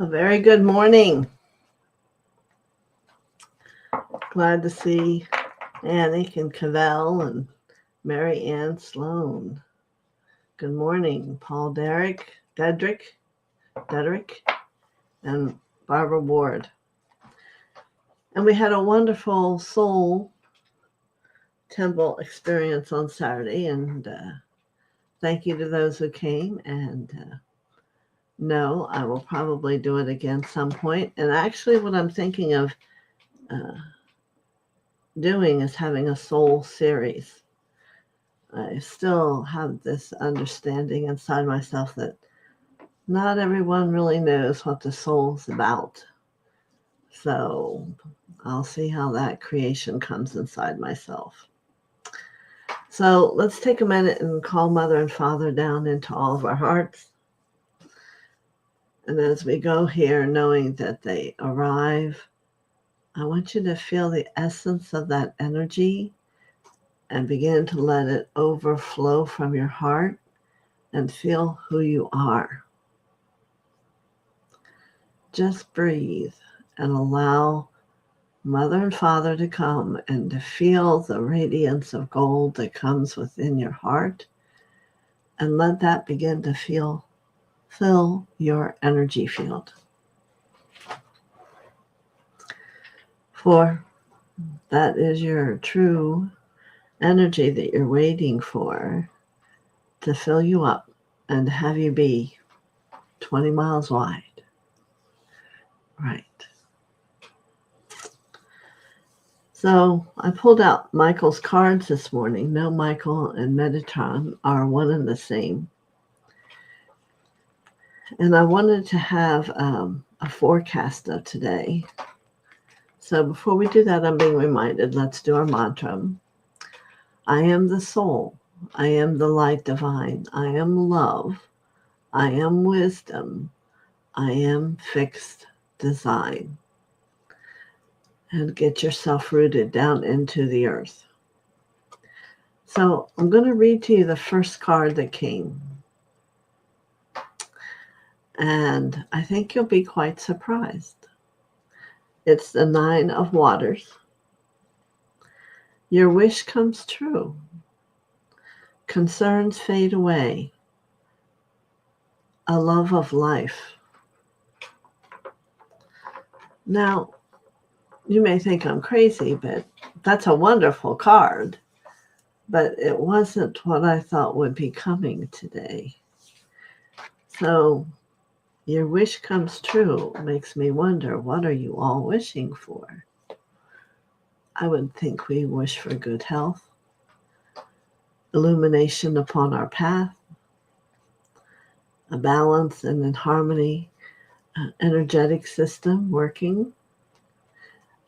A very good morning. Glad to see Annick and Cavell and Mary Ann Sloan. Good morning, Paul Dedrick, and Barbara Ward. And we had a wonderful soul temple experience on Saturday, and thank you to those who came. And no, I will probably do it again some point. And actually, what I'm thinking of doing is having a soul series. I still have this understanding inside myself that not everyone really knows what the soul's about. So I'll see how that creation comes inside myself. So let's take a minute and call Mother and Father down into all of our hearts. And as we go here, knowing that they arrive, I want you to feel the essence of that energy and begin to let it overflow from your heart and feel who you are. Just breathe and allow Mother and Father to come and to feel the radiance of gold that comes within your heart, and let that begin to fill your energy field. For that is your true energy that you're waiting for to fill you up and have you be 20 miles wide. Right. So I pulled out Michael's cards this morning. No, Michael and Metatron are one and the same. And I wanted to have a forecast of today. So before we do that, I'm being reminded, let's do our mantra. I am the soul. I am the light divine. I am love. I am wisdom. I am fixed design. And get yourself rooted down into the earth. So I'm going to read to you the first card that came. And I think you'll be quite surprised. It's the 9 of Waters. Your wish comes true. Concerns fade away. A love of life. Now, you may think I'm crazy, but that's a wonderful card. But it wasn't what I thought would be coming today. So your wish comes true makes me wonder, what are you all wishing for? I would think we wish for good health, illumination upon our path, a balance and in harmony, energetic system working,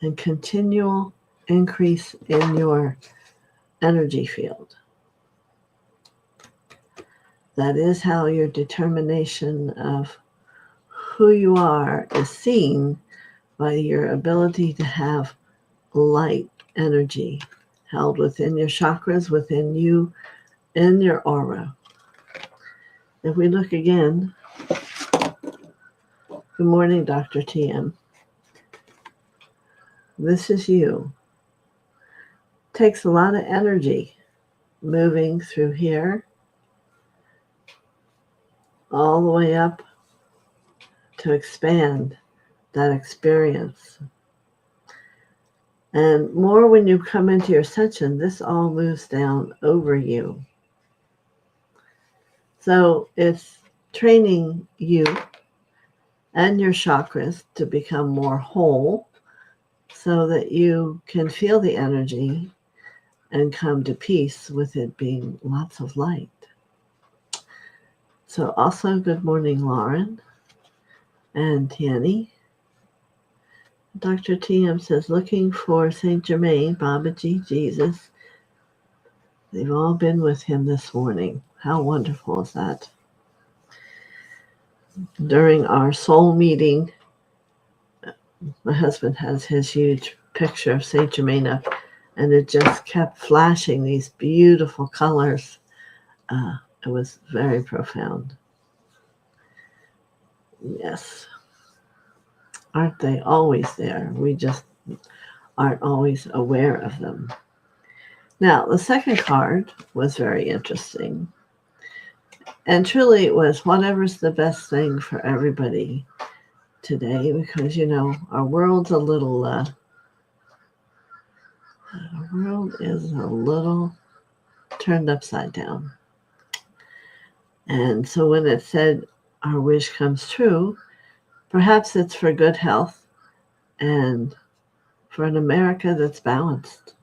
and continual increase in your energy field. That is how your determination of who you are is seen, by your ability to have light energy held within your chakras, within you, in your aura. If we look again, good morning, Dr. TM. This is you. Takes a lot of energy moving through here, all the way up to expand that experience. And more when you come into your ascension, this all moves down over you. So it's training you and your chakras to become more whole so that you can feel the energy and come to peace with it being lots of light. So also, good morning, Lauren and Tiani. Dr. TM says, looking for Saint Germain, Babaji, Jesus. They've all been with him this morning. How wonderful is that? During our soul meeting, my husband has his huge picture of Saint Germain up, and it just kept flashing these beautiful colors. It was very profound. Yes. aren't they always there? We just aren't always aware of them. Now, the second card was very interesting. And truly it was whatever's the best thing for everybody today, because, our world's our world is a little turned upside down. And so when it said our wish comes true, perhaps it's for good health and for an America that's balanced.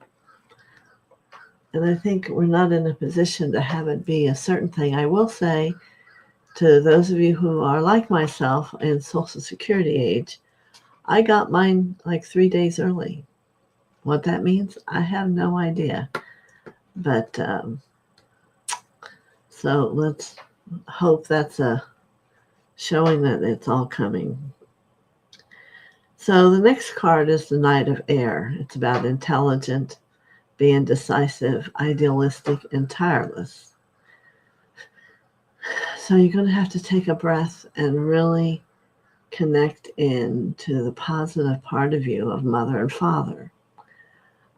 And I think we're not in a position to have it be a certain thing. I will say to those of you who are like myself in Social Security age, I got mine like 3 days early. What that means, I have no idea. But so let's hope that's a showing that it's all coming. So the next card is the Knight of Air. It's about intelligent, being decisive, idealistic, and tireless. So you're going to have to take a breath and really connect in to the positive part of you of mother and father.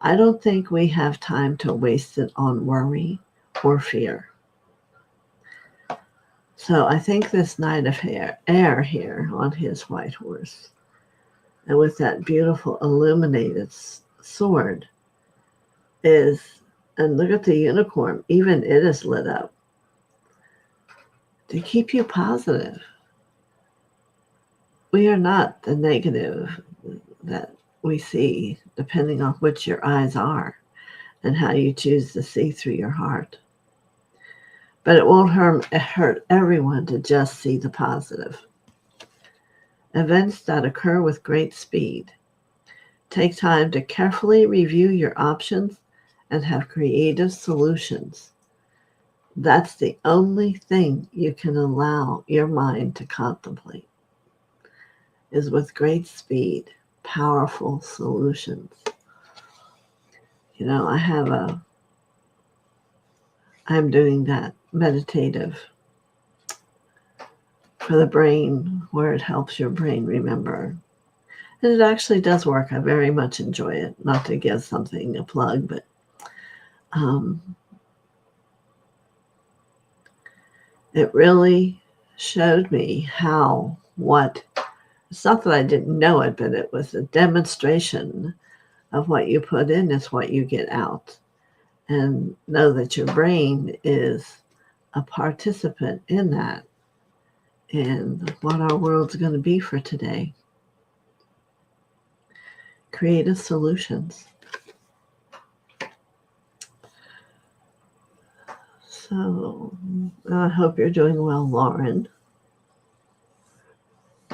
I don't think we have time to waste it on worry or fear. So I think this Knight of Air here on his white horse, and with that beautiful illuminated sword, and look at the unicorn, even it is lit up to keep you positive. We are not the negative that we see, depending on which your eyes are and how you choose to see through your heart. But it won't hurt everyone to just see the positive. Events that occur with great speed. Take time to carefully review your options and have creative solutions. That's the only thing you can allow your mind to contemplate, is with great speed, powerful solutions. I'm doing that meditative for the brain, where it helps your brain remember. And it actually does work. I very much enjoy it. Not to give something a plug, but it really showed me it's not that I didn't know it, but it was a demonstration of what you put in is what you get out. And know that your brain is a participant in that, and what our world's going to be for today. Creative solutions. So I hope you're doing well, Lauren.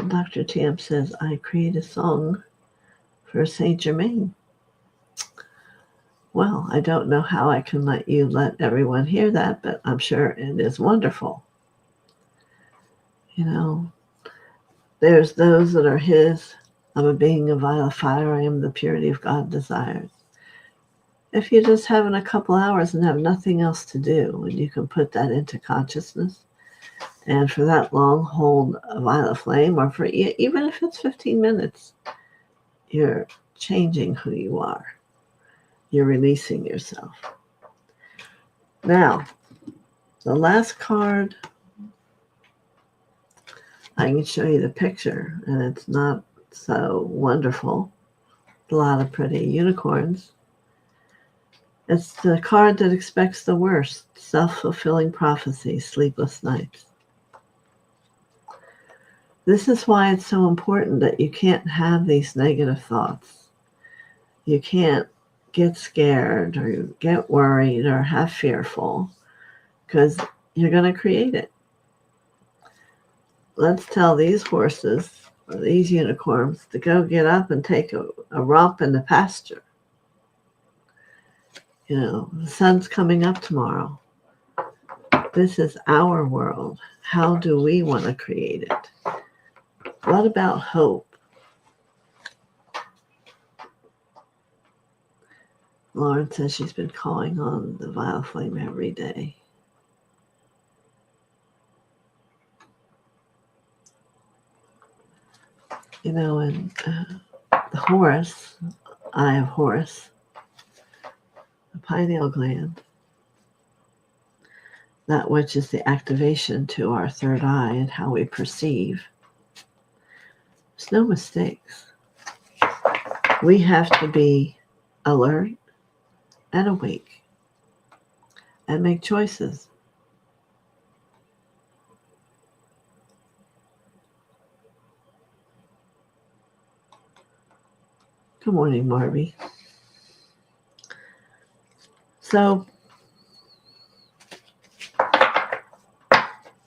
Dr. Tam says, I create a song for Saint Germain. Well, I don't know how I can let everyone hear that, but I'm sure it is wonderful. There's those that are his. I'm a being of violet fire. I am the purity of God desires. If you're just having a couple hours and have nothing else to do, and you can put that into consciousness, and for that long hold a violet flame, or for even if it's 15 minutes, you're changing who you are. You're releasing yourself. Now, the last card, I can show you the picture, and it's not so wonderful. A lot of pretty unicorns. It's the card that expects the worst, self-fulfilling prophecy, sleepless nights. This is why it's so important that you can't have these negative thoughts. You can't get scared or get worried or have fearful, because you're going to create it. Let's tell these horses or these unicorns to go get up and take a romp in the pasture. The sun's coming up tomorrow. This is our world. How do we want to create it? What about hope? Lauren says she's been calling on the violet flame every day. And the Horus, eye of Horus, the pineal gland, that which is the activation to our third eye and how we perceive. There's no mistakes. We have to be alert and awake and make choices. Good morning, Marby. So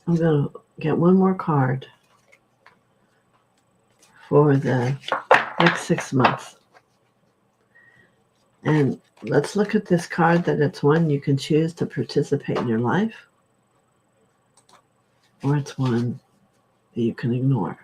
I'm going to get one more card for the next 6 months. And let's look at this card, that it's one you can choose to participate in your life, or it's one that you can ignore.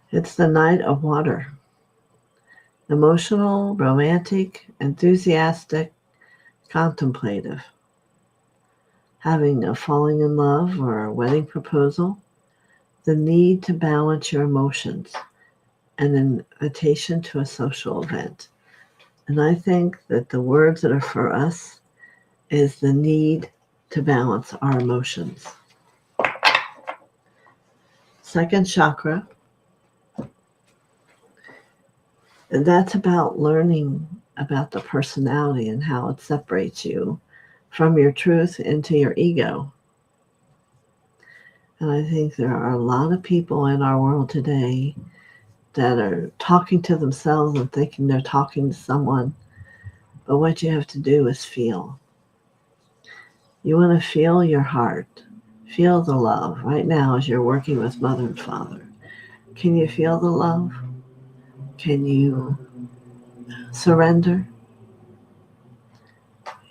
It's the Knight of Water. Emotional, romantic, enthusiastic, contemplative. Having a falling in love or a wedding proposal. The need to balance your emotions. And an invitation to a social event. And I think that the words that are for us is the need to balance our emotions. Second chakra. And that's about learning about the personality and how it separates you from your truth into your ego. And I think there are a lot of people in our world today that are talking to themselves and thinking they're talking to someone. But what you have to do is feel. You want to feel your heart. Feel the love. Right now, as you're working with Mother and Father, can you feel the love? Can you surrender?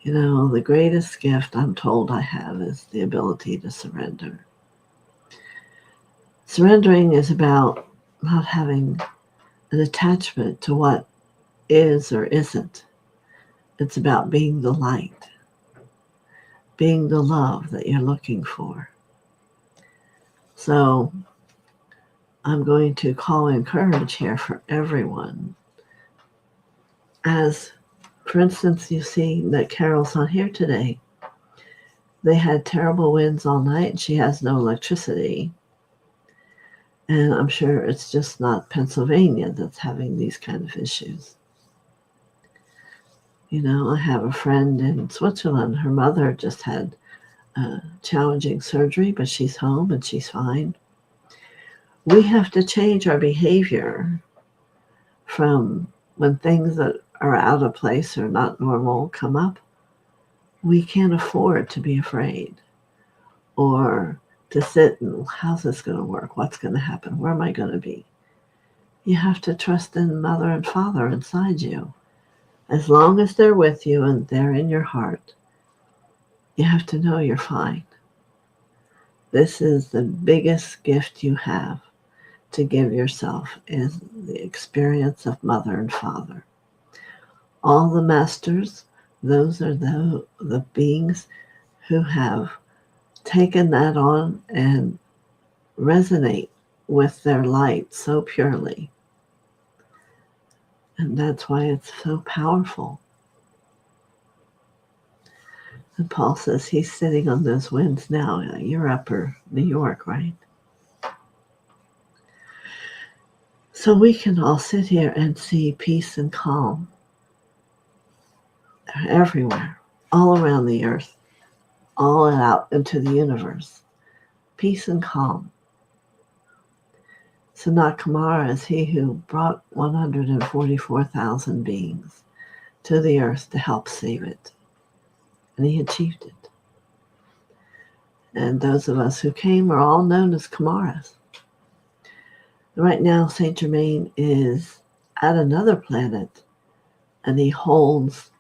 The greatest gift I'm told I have is the ability to surrender. Surrendering is about not having an attachment to what is or isn't. It's about being the light, being the love that you're looking for. So I'm going to call in courage here for everyone. As, for instance, you see that Carol's not here today. They had terrible winds all night and she has no electricity. And I'm sure it's just not Pennsylvania that's having these kind of issues. I have a friend in Switzerland. Her mother just had challenging surgery, but she's home and she's fine. We have to change our behavior from when things that are out of place or not normal come up. We can't afford to be afraid or to sit and, how's this going to work? What's going to happen? Where am I going to be? You have to trust in Mother and Father inside you. As long as they're with you and they're in your heart, you have to know you're fine. This is the biggest gift you have to give yourself, is the experience of Mother and Father. All the masters, those are the beings who have taken that on and resonate with their light so purely. And that's why it's so powerful. And Paul says he's sitting on those winds now. You're upper New York, right? So we can all sit here and see peace and calm everywhere, all around the earth, all out into the universe. Peace and calm. Sanat Kumara is he who brought 144,000 beings to the earth to help save it. And he achieved it. And those of us who came are all known as Kumaras. Right now, Saint Germain is at another planet, and he holds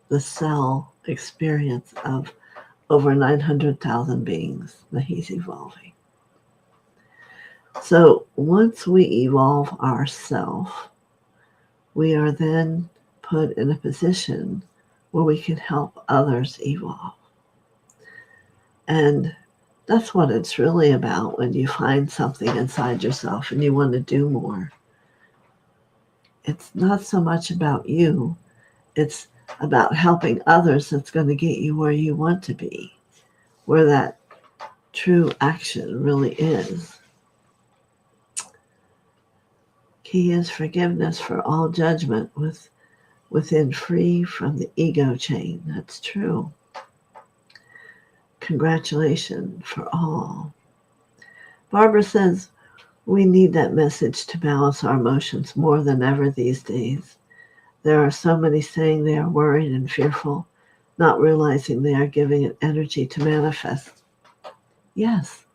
the cell experience of over 900,000 beings that he's evolving. So once we evolve ourselves, we are then put in a position where we can help others evolve. And that's what it's really about when you find something inside yourself and you want to do more. It's not so much about you. It's about helping others that's going to get you where you want to be, where that true action really is. Key is forgiveness for all judgment within free from the ego chain. That's true. Congratulations for all. Barbara says, we need that message to balance our emotions more than ever these days. There are so many saying they are worried and fearful, not realizing they are giving it energy to manifest. Yes.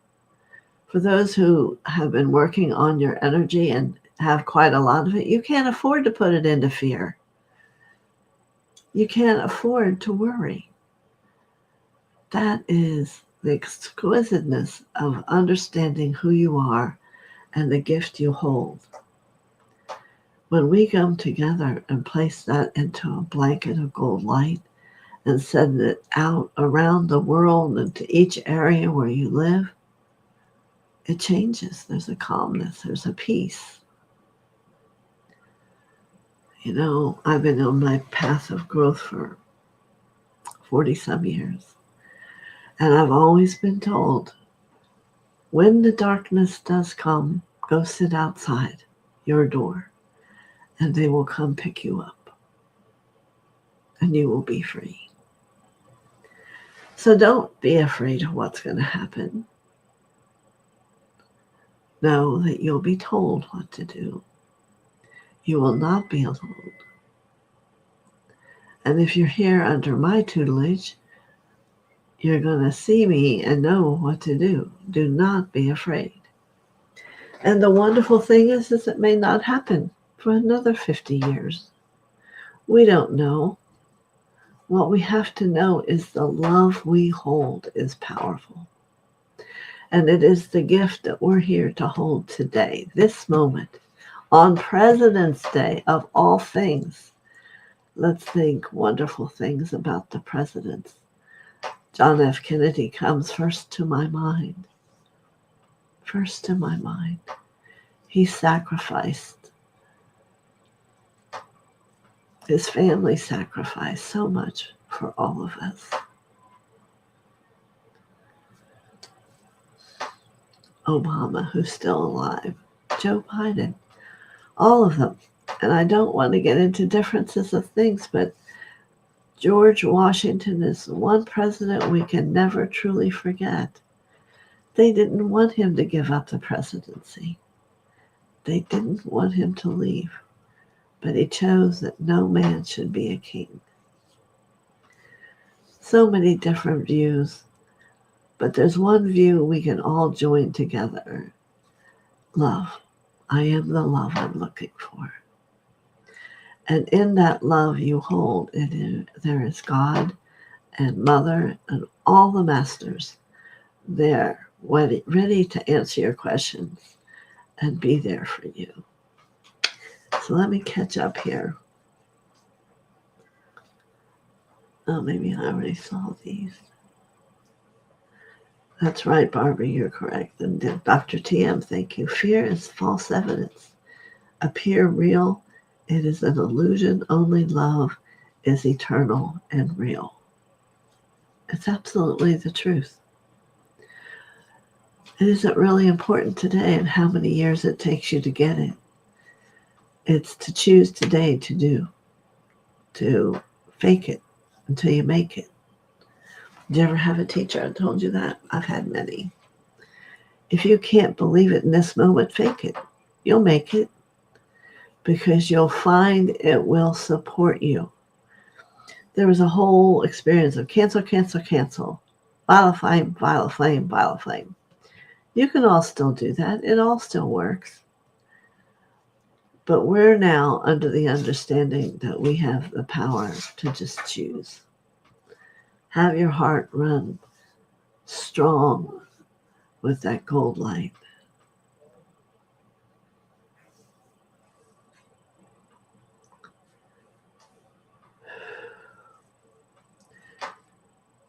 For those who have been working on your energy and have quite a lot of it, you can't afford to put it into fear. You can't afford to worry. That is the exquisiteness of understanding who you are and the gift you hold. When we come together and place that into a blanket of gold light and send it out around the world and to each area where you live, it changes. There's a calmness. There's a peace. You know, I've been on my path of growth for 40-some years. And I've always been told, when the darkness does come, go sit outside your door, and they will come pick you up, and you will be free. So don't be afraid of what's going to happen. Know that you'll be told what to do. You will not be alone. And if you're here under my tutelage, you're going to see me and know what to do. Do not be afraid. And the wonderful thing is it may not happen for another 50 years. We don't know. What we have to know is the love we hold is powerful. And it is the gift that we're here to hold today, this moment, on President's Day of all things. Let's think wonderful things about the presidents. John F. Kennedy comes first to my mind. First to my mind. He sacrificed. His family sacrificed so much for all of us. Obama, who's still alive. Joe Biden. All of them. And I don't want to get into differences of things, but George Washington is one president we can never truly forget. They didn't want him to give up the presidency. They didn't want him to leave. But he chose that no man should be a king. So many different views, but there's one view we can all join together. Love. I am the love I'm looking for. And in that love you hold, there is God and Mother and all the masters there, ready to answer your questions and be there for you. So let me catch up here. Oh, maybe I already saw these. That's right, Barbara, you're correct. And Dr. TM, thank you. Fear is false evidence. Appear real. It is an illusion. Only love is eternal and real. It's absolutely the truth. It isn't really important today and how many years it takes you to get it. It's to choose today to fake it until you make it. Did you ever have a teacher that told you that? I've had many. If you can't believe it in this moment, fake it. You'll make it because you'll find it will support you. There was a whole experience of cancel, cancel, cancel. Vile flame, vile flame, vile flame. You can all still do that. It all still works. But we're now under the understanding that we have the power to just choose. Have your heart run strong with that gold light.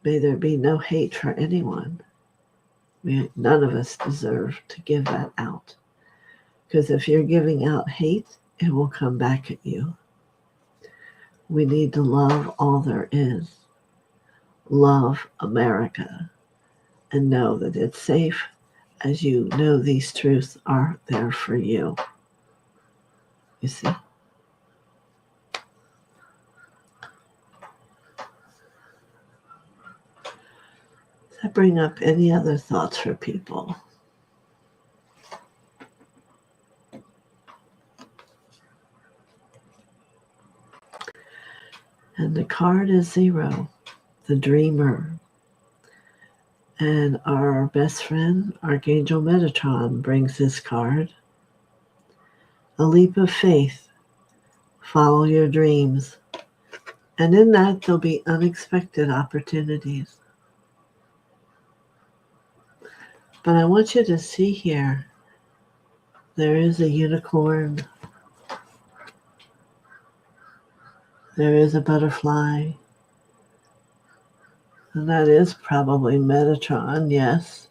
May there be no hate for anyone. None of us deserve to give that out. Because if you're giving out hate, it will come back at you. We need to love all there is. Love America and know that it's safe as you know these truths are there for you. You see? Does that bring up any other thoughts for people? And the card is 0, the dreamer. And our best friend, Archangel Metatron, brings this card. A leap of faith. Follow your dreams. And in that, there'll be unexpected opportunities. But I want you to see here, there is a unicorn. There is a butterfly. And that is probably Metatron, yes.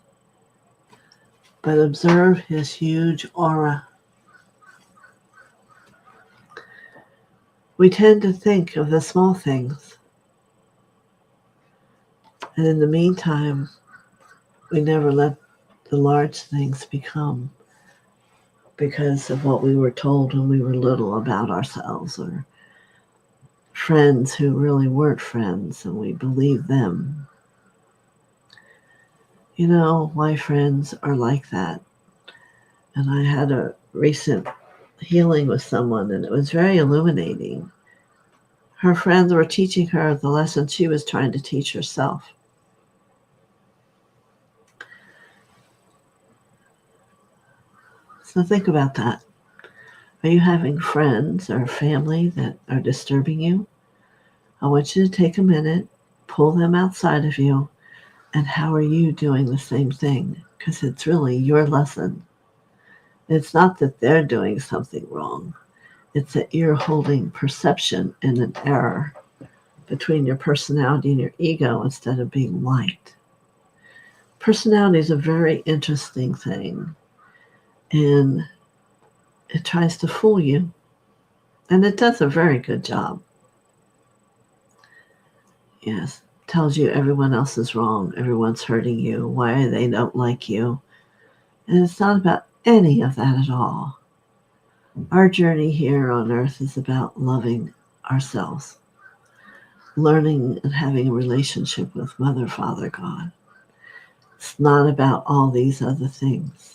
But observe his huge aura. We tend to think of the small things. And in the meantime, we never let the large things become because of what we were told when we were little about ourselves, or friends who really weren't friends and we believed them. You know, my friends are like that. And I had a recent healing with someone and it was very illuminating. Her friends were teaching her the lesson she was trying to teach herself. So think about that. Are you having friends or family that are disturbing you? I want you to take a minute, pull them outside of you, and how are you doing the same thing? Because it's really your lesson. It's not that they're doing something wrong. It's that you're holding perception in an error between your personality and your ego instead of being light. Personality is a very interesting thing. And it tries to fool you. And it does a very good job. Yes. Tells you everyone else is wrong. Everyone's hurting you. Why they don't like you. And it's not about any of that at all. Our journey here on earth is about loving ourselves. Learning and having a relationship with Mother, Father, God. It's not about all these other things.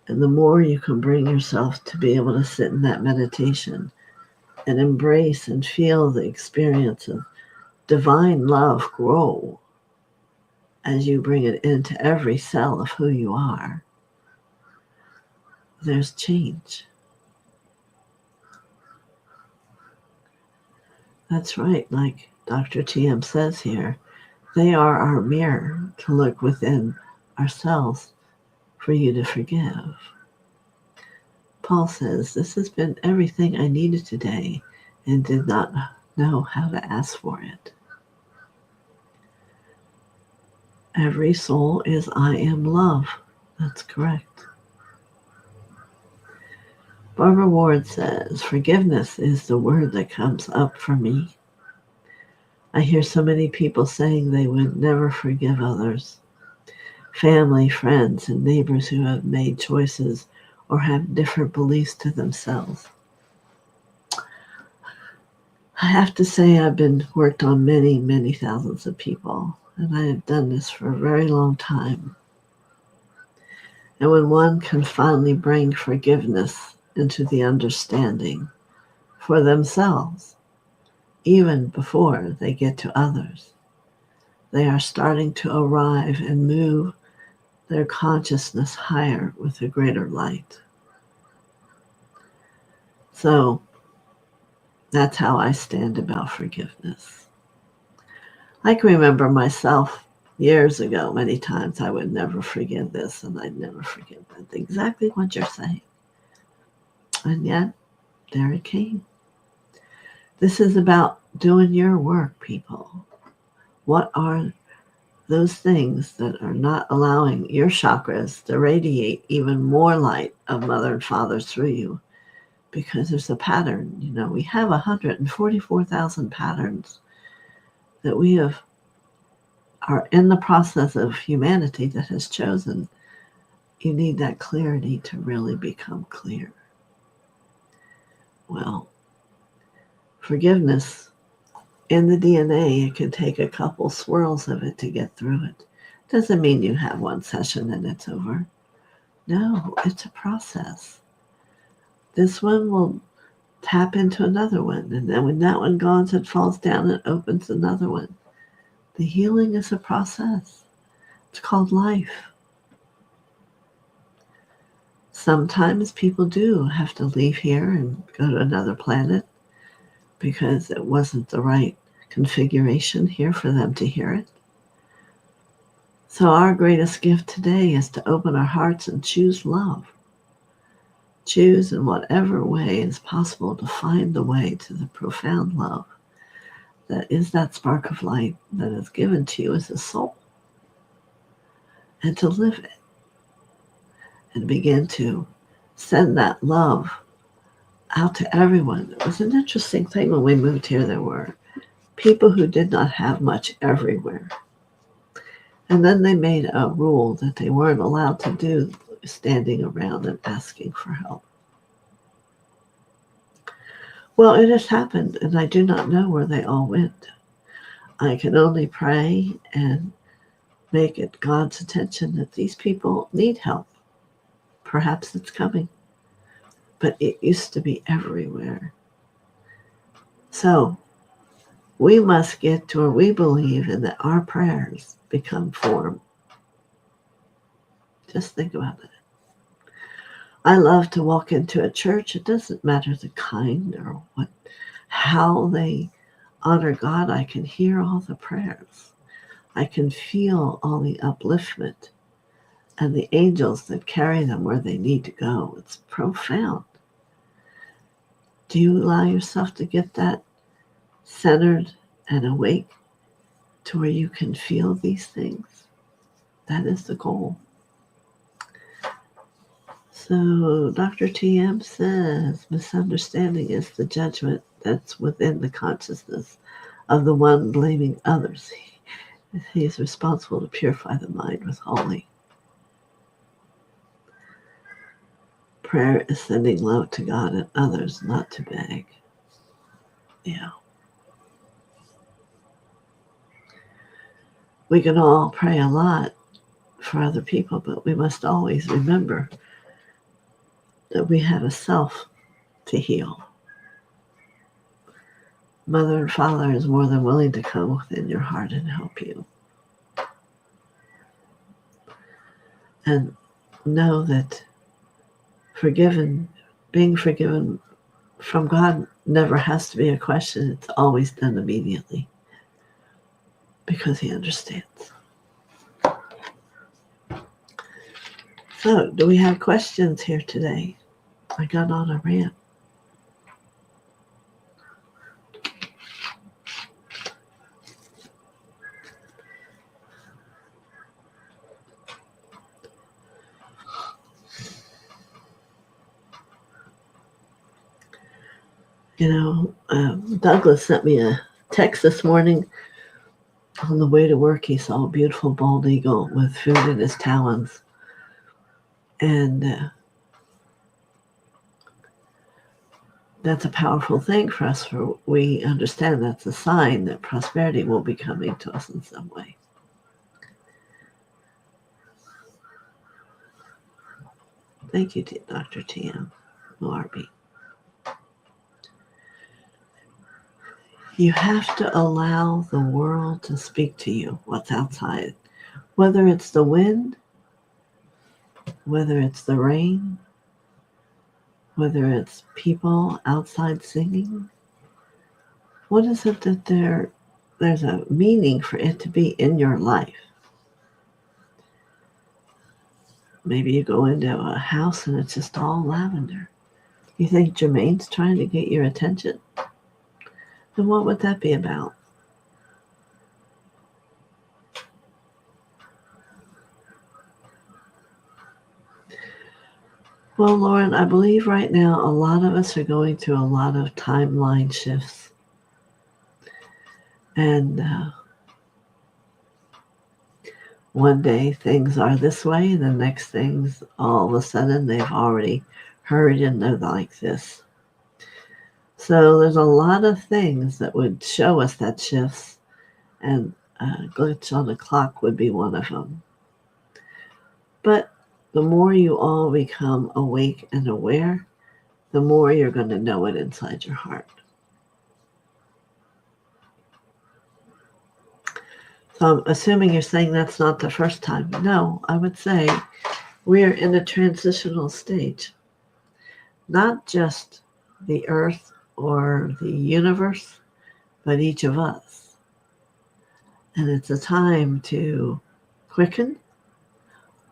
And the more you can bring yourself to be able to sit in that meditation and embrace and feel the experience of divine love grow as you bring it into every cell of who you are, there's change. That's right, like Dr. TM says here, they are our mirror to look within ourselves for you to forgive. Paul says, this has been everything I needed today and did not know how to ask for it. Every soul is I am love. That's correct. Barbara Ward says, forgiveness is the word that comes up for me. I hear so many people saying they would never forgive others. Family, friends, and neighbors who have made choices or have different beliefs to themselves. I have to say I've been worked on many, many thousands of people, and I have done this for a very long time. And when one can finally bring forgiveness into the understanding for themselves, even before they get to others, they are starting to arrive and move their consciousness higher with a greater light. So that's how I stand about forgiveness. I can remember myself years ago, many times I would never forgive this and I'd never forgive that. Exactly what you're saying. And yet, there it came. This is about doing your work, people. What are those things that are not allowing your chakras to radiate even more light of Mother and Father through you? Because there's a pattern. We have 144,000 patterns that we are in the process of humanity that has chosen. You need that clarity to really become clear. Well, forgiveness in the DNA, it can take a couple swirls of it to get through it. Doesn't mean you have one session and it's over. No, it's a process. This one will tap into another one, and then when that one goes, it falls down and opens another one. The healing is a process. It's called life. Sometimes people do have to leave here and go to another planet because it wasn't the right configuration here for them to hear it. So our greatest gift today is to open our hearts and choose love. Choose in whatever way is possible to find the way to the profound love that is that spark of light that is given to you as a soul, and to live it and begin to send that love out to everyone. It was an interesting thing when we moved here. There were people who did not have much everywhere. And then they made a rule that they weren't allowed to do standing around and asking for help. Well, it has happened, and I do not know where they all went. I can only pray and make it God's attention that these people need help. Perhaps it's coming, but it used to be everywhere. So we must get to where we believe in that our prayers become form. Just think about it. I love to walk into a church. It doesn't matter the kind or how they honor God. I can hear all the prayers. I can feel all the upliftment and the angels that carry them where they need to go. It's profound. Do you allow yourself to get that centered and awake to where you can feel these things? That is the goal. So Dr. TM says misunderstanding is the judgment that's within the consciousness of the one blaming others. He is responsible to purify the mind with holy. Prayer is sending love to God and others, not to beg. Yeah. We can all pray a lot for other people, but we must always remember that we have a self to heal. Mother and Father is more than willing to come within your heart and help you. And know that being forgiven from God never has to be a question. It's always done immediately because He understands. So, do we have questions here today? I got on a rant. Douglas sent me a text this morning. On the way to work, he saw a beautiful bald eagle with food in his talons. And that's a powerful thing for us, for we understand that's a sign that prosperity will be coming to us in some way. Thank you, Dr. TM Moarby. You have to allow the world to speak to you, what's outside. Whether it's the wind, whether it's the rain, whether it's people outside singing. What is it that there's a meaning for it to be in your life? Maybe you go into a house and it's just all lavender. You think Jermaine's trying to get your attention? Then what would that be about? Well, Lauren, I believe right now a lot of us are going through a lot of timeline shifts. And one day things are this way, and the next things, all of a sudden, they've already heard and they're like this. So there's a lot of things that would show us that shifts, and glitch on the clock would be one of them. But the more you all become awake and aware, the more you're going to know it inside your heart. So I'm assuming you're saying that's not the first time. No, I would say we're in a transitional stage. Not just the earth or the universe, but each of us. And it's a time to quicken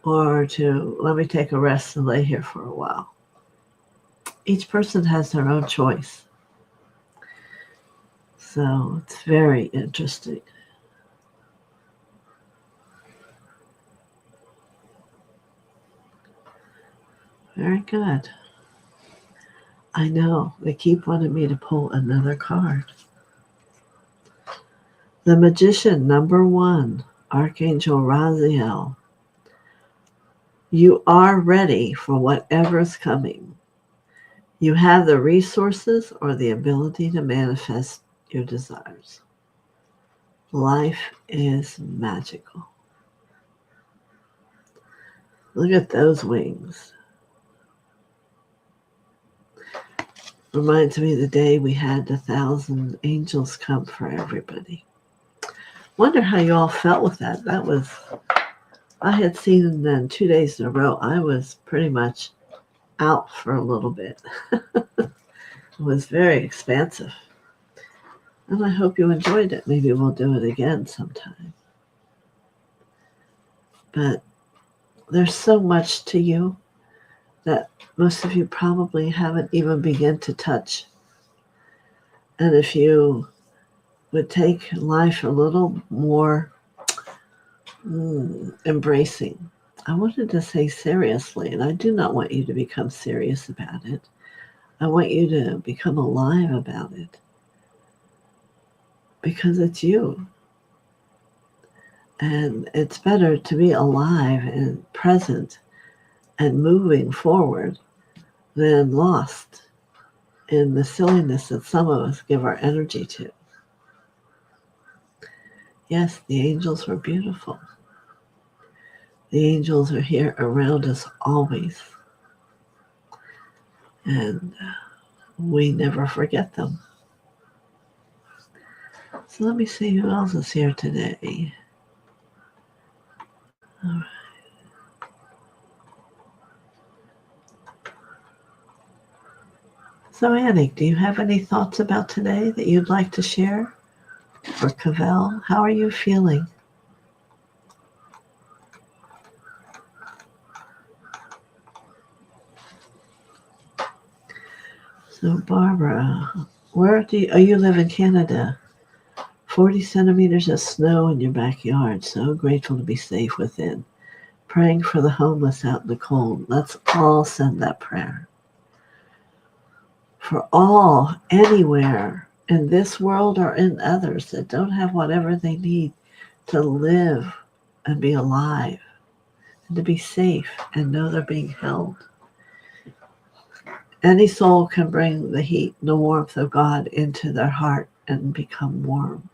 or to let me take a rest and lay here for a while. Each person has their own choice. So it's very interesting. Very good. I know, they keep wanting me to pull another card. The Magician, number 1, Archangel Raziel. You are ready for whatever's coming. You have the resources or the ability to manifest your desires. Life is magical. Look at those wings. Reminds me of the day we had 1,000 angels come for everybody. Wonder how you all felt with that. That was, I had seen them 2 days in a row. I was pretty much out for a little bit. It was very expansive. And I hope you enjoyed it. Maybe we'll do it again sometime. But there's so much to you that most of you probably haven't even begun to touch. And if you would take life a little more embracing, I wanted to say seriously, and I do not want you to become serious about it. I want you to become alive about it. Because it's you. And it's better to be alive and present and moving forward than lost in the silliness that some of us give our energy to. Yes, the angels were beautiful. The angels are here around us always. And we never forget them. So let me see who else is here today. All right. So Annie, do you have any thoughts about today that you'd like to share? Or Cavell, how are you feeling? So Barbara, you live in Canada? 40 centimeters of snow in your backyard. So grateful to be safe within. Praying for the homeless out in the cold. Let's all send that prayer. For all, anywhere, in this world or in others that don't have whatever they need to live and be alive and to be safe and know they're being held. Any soul can bring the heat and the warmth of God into their heart and become warm.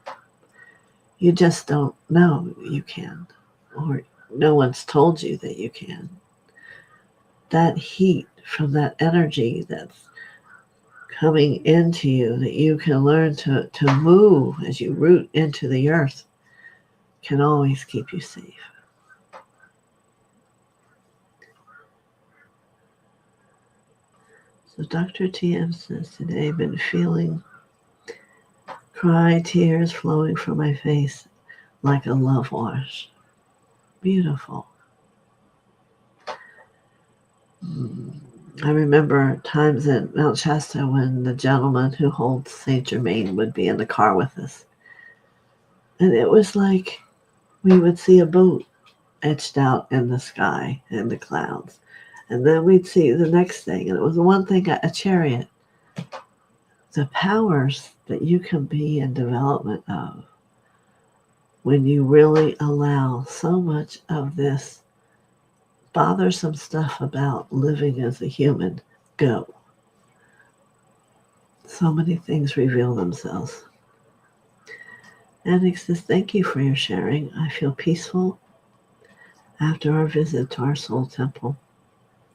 You just don't know you can, or no one's told you that you can. That heat from that energy that's coming into you, that you can learn to move as you root into the earth, can always keep you safe. So Dr. TM says, today I've been feeling tears flowing from my face like a love wash. Beautiful. I remember times at Mount Shasta when the gentleman who holds Saint Germain would be in the car with us. And it was like we would see a boat etched out in the sky, in the clouds. And then we'd see the next thing, and it was one thing, a chariot. The powers that you can be in development of when you really allow so much of this bothersome stuff about living as a human go. So many things reveal themselves. Annick says, thank you for your sharing. I feel peaceful after our visit to our soul temple.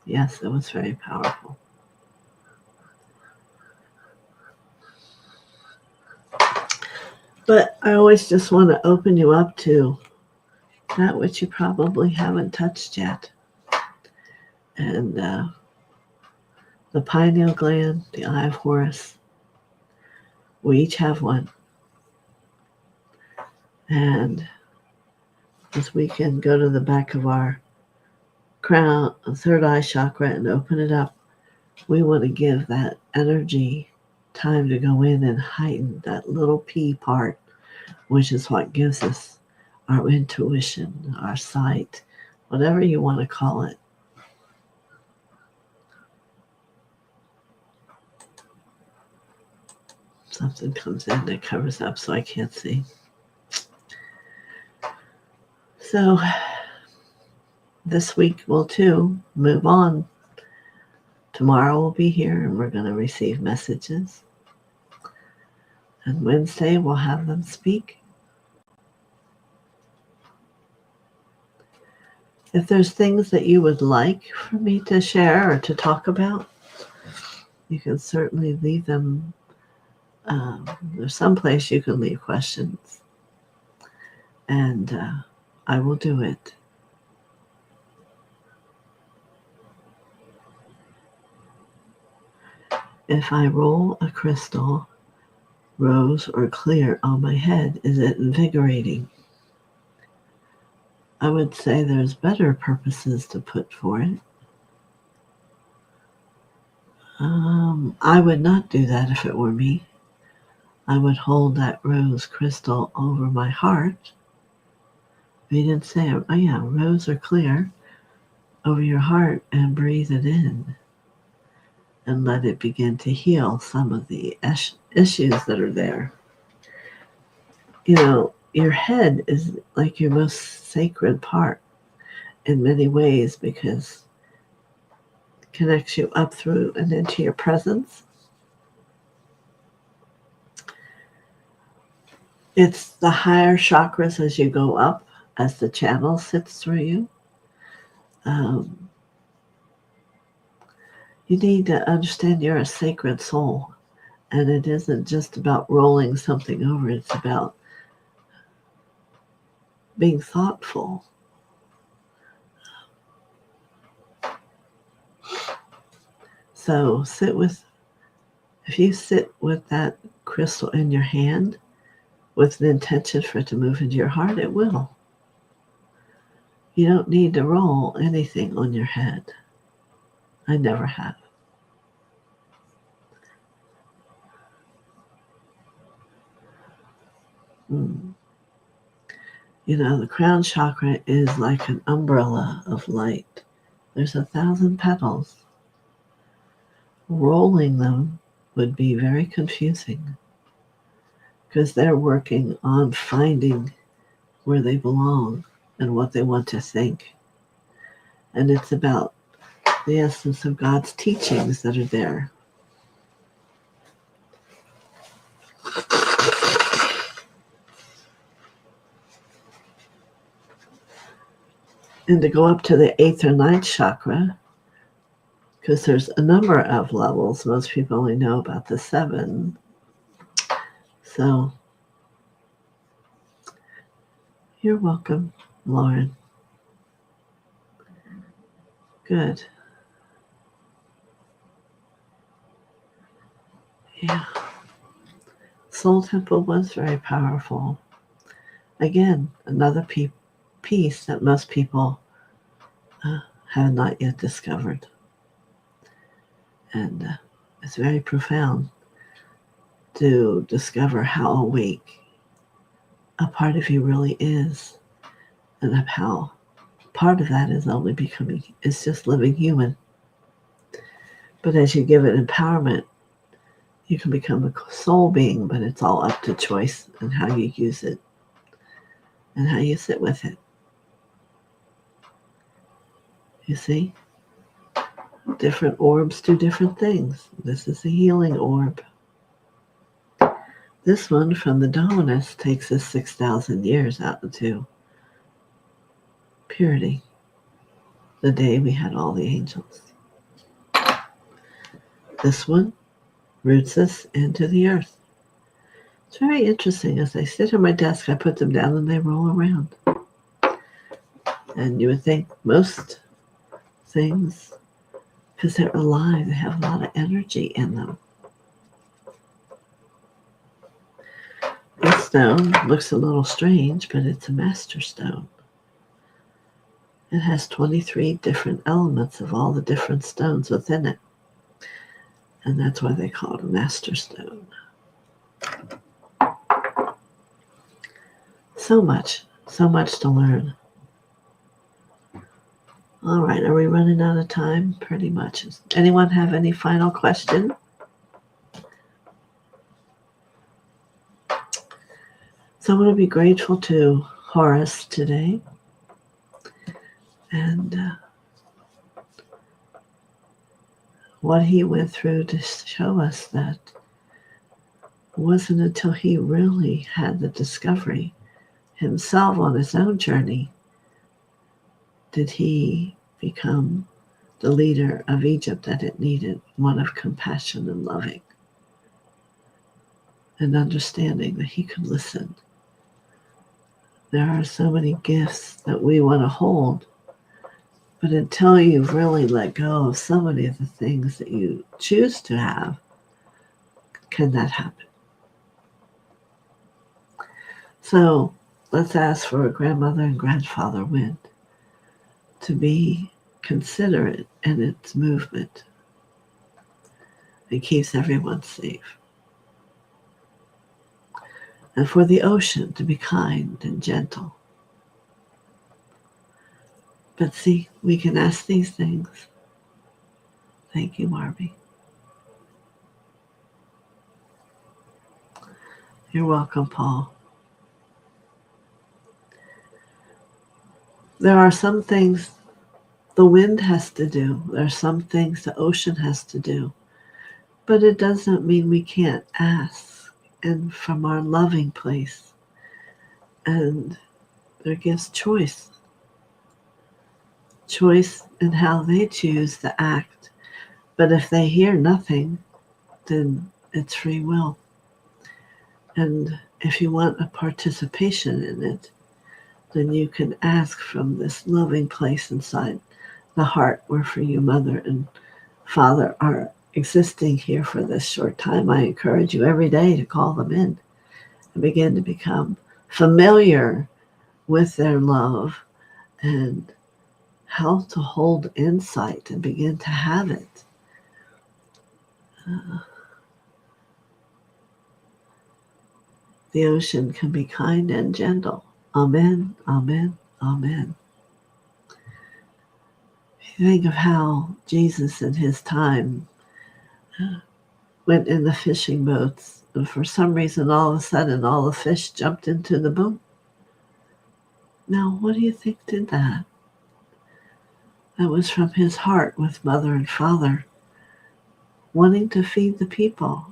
Yes, it was very powerful. But I always just want to open you up to that which you probably haven't touched yet. And the pineal gland, the eye of Horus, we each have one. And as we can go to the back of our crown, third eye chakra, and open it up, we want to give that energy time to go in and heighten that little P part, which is what gives us our intuition, our sight, whatever you want to call it. Something comes in that covers up so I can't see. So this week we'll too move on. Tomorrow we'll be here and we're going to receive messages. And Wednesday we'll have them speak. If there's things that you would like for me to share or to talk about, you can certainly leave them. There's some place you can leave questions. And I will do it. If I roll a crystal, rose or clear, on my head, is it invigorating? I would say there's better purposes to put for it. I would not do that if it were me. I would hold that rose crystal over my heart. We didn't say, oh yeah, rose or clear, over your heart and breathe it in. And let it begin to heal some of the issues that are there. You know, your head is like your most sacred part in many ways because it connects you up through and into your presence. It's the higher chakras as you go up, as the channel sits through you. You need to understand you're a sacred soul. And it isn't just about rolling something over. It's about being thoughtful. So if you sit with that crystal in your hand with an intention for it to move into your heart, it will. You don't need to roll anything on your head. I never have. You know, the crown chakra is like an umbrella of light. There's 1,000 petals. Rolling them would be very confusing because they're working on finding where they belong and what they want to think. And it's about the essence of God's teachings that are there. And to go up to the 8th or 9th chakra, because there's a number of levels. Most people only know about the 7. So you're welcome, Lauren. Good. Yeah. Soul Temple was very powerful. Again, another piece that most people have not yet discovered. And it's very profound to discover how awake a part of you really is, and of how part of that is only it's just living human. But as you give it empowerment, you can become a soul being, but it's all up to choice and how you use it and how you sit with it. You see? Different orbs do different things. This is a healing orb. This one from the Dominus takes us 6,000 years out into purity, the day we had all the angels. This one roots us into the earth. It's very interesting. As I sit at my desk, I put them down and they roll around. And you would think most things, because they're alive, they have a lot of energy in them. This stone looks a little strange, but it's a master stone. It has 23 different elements of all the different stones within it. And that's why they call it a master stone. So much to learn. All right, are we running out of time? Pretty much. Does anyone have any final question? So I want to be grateful to Horus today. And what he went through to show us that it wasn't until he really had the discovery himself on his own journey did he become the leader of Egypt that it needed, one of compassion and loving and understanding that he could listen. There are so many gifts that we want to hold, but until you've really let go of so many of the things that you choose to have, can that happen? So let's ask for a grandmother and grandfather wind to be considerate in its movement. It keeps everyone safe. And for the ocean to be kind and gentle. But see, we can ask these things. Thank you, Marby. You're welcome, Paul. There are some things the wind has to do. There are some things the ocean has to do. But it doesn't mean we can't ask. And from our loving place. And there gives choice. Choice in how they choose to act. But if they hear nothing, then it's free will. And if you want a participation in it, then you can ask from this loving place inside the heart where for you, Mother and Father, are existing here for this short time. I encourage you every day to call them in and begin to become familiar with their love and how to hold insight and begin to have it. The ocean can be kind and gentle. Amen, amen, amen. If you think of how Jesus in his time went in the fishing boats, and for some reason all of a sudden all the fish jumped into the boat. Now, what do you think did that? That was from his heart with Mother and Father, wanting to feed the people.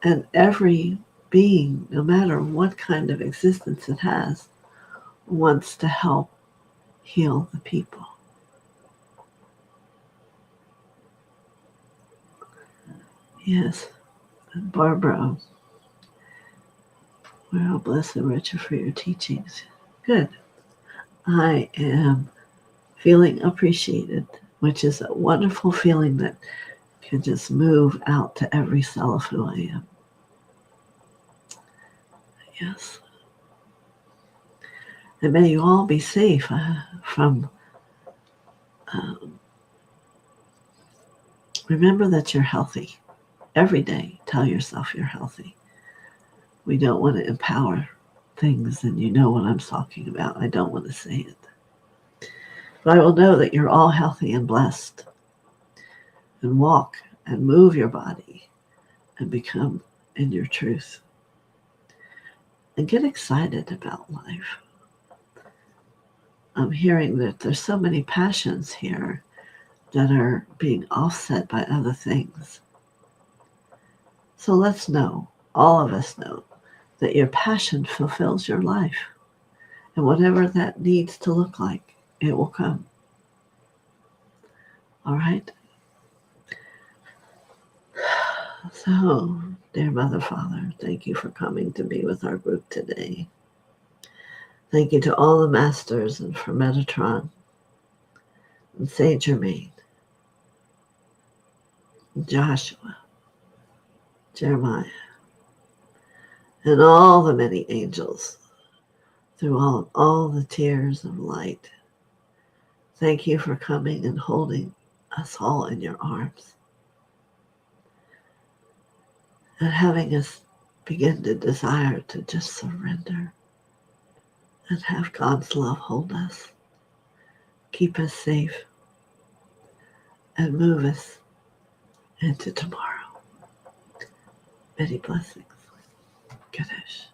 And every being, no matter what kind of existence it has, wants to help heal the people. Yes, and Barbara, we're all blessed and richer for your teachings. Good. I am feeling appreciated, which is a wonderful feeling that can just move out to every cell of who I am. Yes. And may you all be safe from remember that you're healthy. Every day, tell yourself you're healthy. We don't want to empower things, and you know what I'm talking about. I don't want to say it. But I will know that you're all healthy and blessed. and walk and move your body and become in your truth. And get excited about life. I'm hearing that there's so many passions here that are being offset by other things. So let's know, all of us know, that your passion fulfills your life. And whatever that needs to look like, it will come. All right? So, dear Mother, Father, thank you for coming to be with our group today. Thank you to all the masters and for Metatron and Saint Germain, Joshua, Jeremiah, and all the many angels through all the tiers of light. Thank you for coming and holding us all in your arms and having us begin to desire to just surrender and have God's love hold us, keep us safe, and move us into tomorrow. Many blessings. Ganesh.